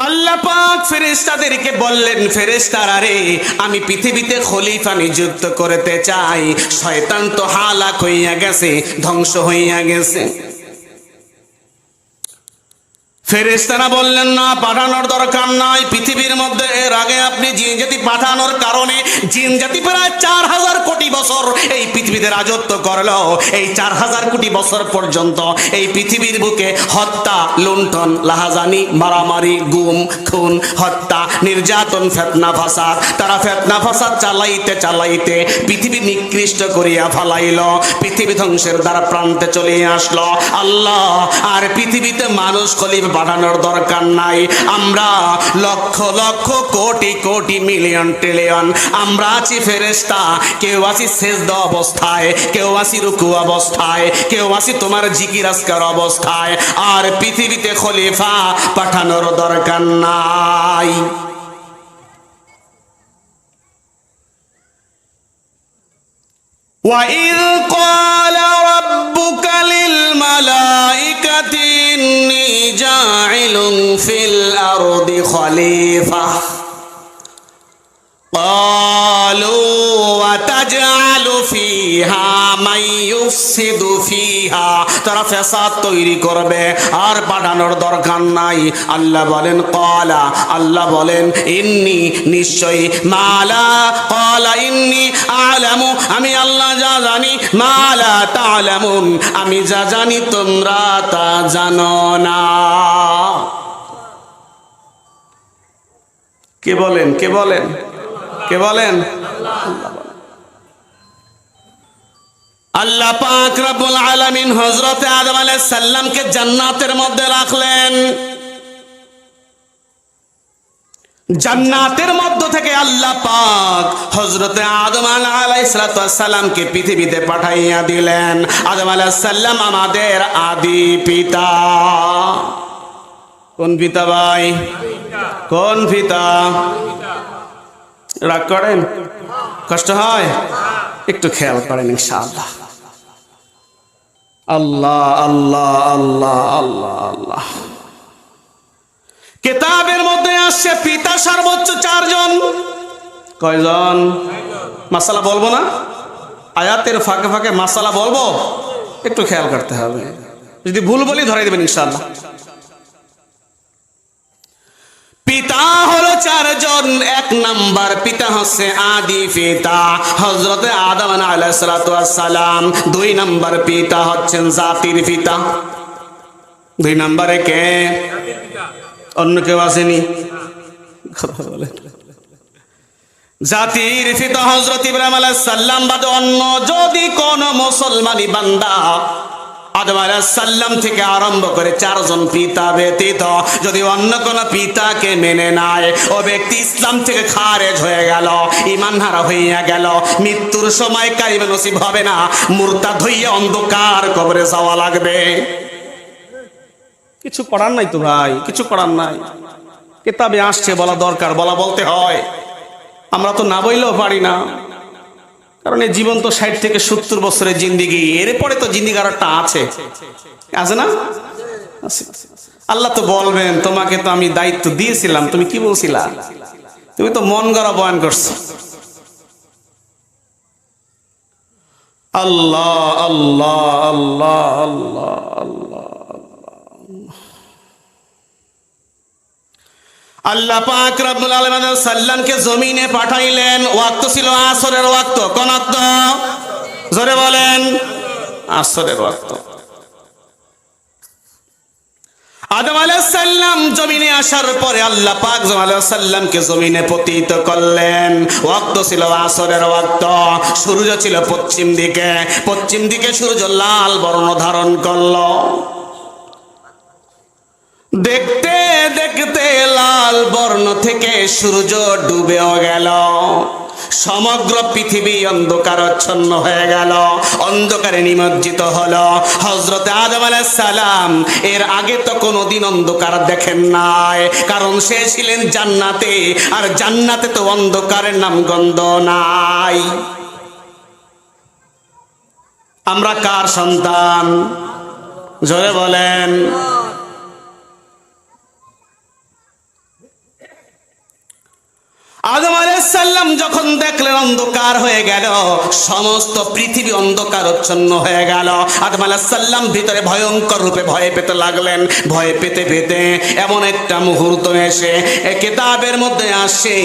আল্লাহ পাক ফেরেশতাদেরকে বললেন, ফেরেশতারা রে, আমি পৃথিবীতে খলিফা নিযুক্ত করতে চাই। শয়তান তো হালাক হইয়া গেছে, ধ্বংস হইয়া গেছে। ফেরেশতারা বললেন, না, পাঠানোর দরকার নাই। পৃথিবীর মধ্যে এর আগে আপনি জিন জাতি পাঠানোর কারণে জিন জাতি প্রায় 4000 কোটি বছর এই পৃথিবীতে রাজত্ব করলো। এই 4000 কোটি বছর পর্যন্ত এই পৃথিবীর বুকে হত্যা, লুণ্ঠন, লাহাজানি, মারামারি, গুম খুন, হত্যা, নির্যাতন, ফেতনা ফাসাদ, তারা ফেতনা ফাসাদ চালাইতে চালাইতে পৃথিবী নিকৃষ্ট করিয়া ফালাইল। পৃথিবী ধ্বংসের দ্বারা প্রান্তে চলে আসলো। আল্লাহ আর পৃথিবীতে মানুষ খলিফা পাঠানোর দরকার নাই। আমরা লক্ষ লক্ষ কোটি কোটি মিলিয়ন ট্রিলিয়ন আমরা আছি ফেরেশতা। কেউ আছি সেজদা অবস্থায়, কেউ আছি রুকু অবস্থায়, কেউ আছি তোমার জিকির আজকার অবস্থায়। আর পৃথিবীতে খলিফা পাঠানোর দরকার নাই। وَإِذْ قَالَ رَبُّكَ لِلْمَلَائِكَةِ إِنِّي جَاعِلٌ فِي الْأَرْضِ خَلِيفَةً قَالُوا وَتَجْعَلُ فِيهَا مَن يُفْسِدُ فِيهَا, তারা ফ্যাসাদ তৈরি করবে, আর পাঠানোর দরকার নাই। আল্লাহ বলেন ক্বালা, আল্লাহ বলেন ইন্নী, নিশ্চয়ই, মালা ক্বালা ইন্নী আ'লামু, আমি আল্লাহ যা জানি, মালা তা'লামুন, আমি যা জানি তোমরা তা জানো না। কে বলেন? কে বলেন? কে বলেন? আল্লাহ পাক রব্বুল আলামিন হযরত আদম আলাইহিস সালামকে জান্নাতের মধ্যে রাখলেন। জান্নাতের মধ্য থেকে আল্লাহ পাক হযরত আদম আলাইহিস সালামকে পৃথিবীতে পাঠাইয়া দিলেন। আদম আলাইহিস সালাম আমাদের আদি পিতা। কোন পিতা ভাই? কোন পিতা? রাগ করেন? কষ্ট হয়? একটু খেয়াল করেন ইনশাআল্লাহ। আল্লাহ আল্লাহ আল্লাহ আল্লাহ আল্লাহ। কিতাবের মধ্যে আসছে পিতা সর্বোচ্চ 4 জন। কয়জন? মাসালা বলবো না, আয়াতের ফাঁকে ফাঁকে মাসালা বলবো, একটু খেয়াল করতে হবে। যদি ভুল বলি ধরাই দেবেন ইনশাআল্লাহ। পিতা হলো 4 জন। 1 নাম্বার পিতা হচ্ছে আদি পিতা হযরত আদম আলাইহিস সালাম। 2 নাম্বার পিতা হচ্ছেন জাতির পিতা। 2 নম্বরে কে? অন্য কেউ আসেনি? কথা বলেন। জাতির পিতা হযরত ইব্রাহিম আলাইহিস সালাম বাদে অন্য যদি কোন মুসলমানি বান্দা আদম আলাইহিস সালাম থেকে আরম্ভ করে 4 জন পিতা ব্যতীত যদি অন্য কোন পিতাকে মেনে নেয়, ও ব্যক্তি ইসলাম থেকে খারেজ হয়ে গেল, ঈমান হারা হইয়া গেল। মৃত্যুর সময় কালিমা নসিব হবে না, মুরতাদ হইয়া অন্ধকার কবরে যাওয়া লাগবে। কিছু করার নাই তো ভাই, কিছু করার নাই। কিতাবে আসছে, বলা দরকার, বলতে হয়। আমরা তো না বললেও পারি না, কারণ এই জীবন তো 60 থেকে 70 বছরের জিন্দিগি। এরপরে তো জিন্দিগি আর একটা আছে না? আল্লাহ তো বলবেন, তোমাকে তো আমি দায়িত্ব দিয়েছিলাম, তুমি কি বলছিলা? তুমি তো মন গড়া বয়ান করছো। আল্লাহ আল্লাহ আল্লাহ আল্লাহ আল্লাহ। আল্লাহ পাক রব্বুল আলামিন সাল্লামকে জমিনে পাঠাইলেন। ওয়াক্ত ছিল আসরের ওয়াক্ত। কোন ওয়াক্ত? জোরে বলেন। আসরের ওয়াক্ত। আদম আলাইহিস সালাম জমিনে আসার পরে আল্লাহ পাক আদম আলাইহিস সালামকে জমিনে পতিত করলেন। ওয়াক্ত ছিল আসরের ওয়াক্ত। সূর্য ছিল পশ্চিম দিকে। পশ্চিম দিকে সূর্য লাল বর্ণ ধারণ করলো। দেখতে দেখতে লাল বর্ণ থেকে সূর্য ডুবেও গেল। সমগ্র পৃথিবী অন্ধকারাচ্ছন্ন হয়ে গেল, অন্ধকারে নিমজ্জিত হলো। হযরত আদম আলাইহিস সালাম এর আগে তো কোনোদিন অন্ধকার দেখেন নাই, কারণ সে ছিলেন জান্নাতে, আর জান্নাতে তো অন্ধকারের নাম গন্ধ নাই। আমরা কার সন্তান? জোরে বলেন। সাল্লাম যখন দেখলেন অন্ধকার হয়ে গেল, সমস্ত পৃথিবী অন্ধকারচ্ছন্ন হয়ে গেল, আদম সাল্লাম ভিতরে ভয়ঙ্কর রূপে ভয় পেতে লাগলেন। ভয় পেতে পেতে এমন একটা মুহূর্ত এসে কিতাবের মধ্যে আসে,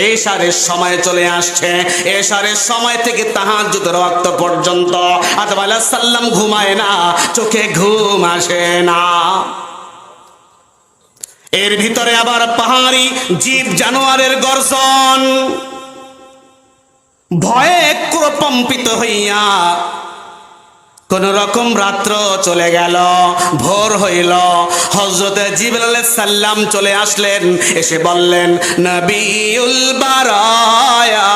এশারের সময় চলে আসছে। এশারের সময় থেকে তাহাজ্জুদের ওয়াক্ত পর্যন্ত আদম সাল্লাম ঘুমায় না, চোখে ঘুম আসে না। এর ভিতরে আবার পাহাড়ি জীব জানোয়ারের গর্জন, ভয়ে ক্রোপম্পিত হইয়া কোন রকম রাত্র চলে গেল, ভোর হইল। হযরত জিবরাইল আলাইহিস সালাম চলে আসলেন, এসে বললেন, নবিউল বারায়া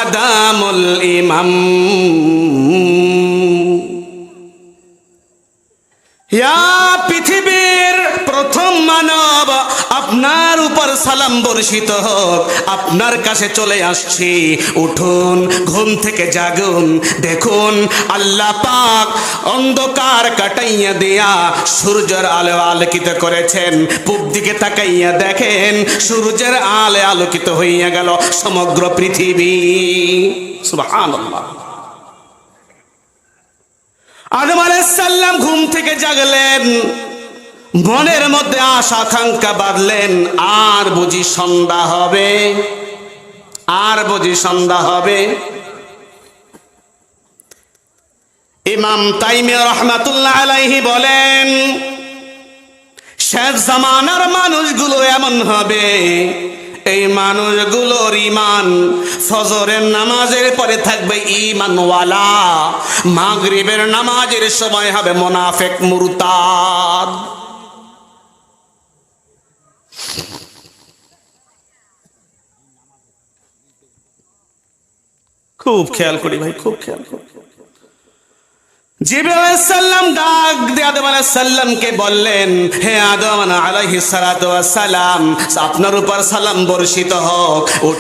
আদামুল ইমাম, ইয়া পৃথিবীর প্রথম মানব, আপনার উপর সালাম বর্ষিত হোক, আপনার কাছে চলে আসছি। উঠুন, ঘুম থেকে জাগুন, দেখুন আল্লাহ পাক অন্ধকার কাটাইয়া দিয়া সূর্যের আলো আলোকিত করেছেন। পূব দিকে তাকাইয়া দেখেন সূর্যের আলো আলোকিত হইয়া গেল সমগ্র পৃথিবী। সুবহানাল্লাহ। আদম আলাইহিস সালাম ঘুম থেকে জাগলেন, মনের মধ্যে আশা আকাঙ্ক্ষা বাঁধলেন, আর বুঝি সন্ধ্যা হবে, আর বুঝি সন্ধ্যা হবে। ইমাম তাইমি রাহমাতুল্লাহ আলাইহি বলেন, শেষ জামানার মানুষগুলো এমন হবে, এই মানুষগুলোর ঈমান ফজরের নামাজের পরে থাকবে ঈমানওয়ালা, মাগরিবের নামাজের সময় হবে মুনাফিক মুরতাদ। খুব খেয়াল করি ভাই, খুব খেয়াল করি। জিবরাইল আলাইহিস সালাম ডাক দিয়ে আদম আলাইহিস সালামকে বললেন, হে আদম আলাইহিস সালাতু ওয়াস সালাম, আপনার উপর সালাম বর্ষিত হোক।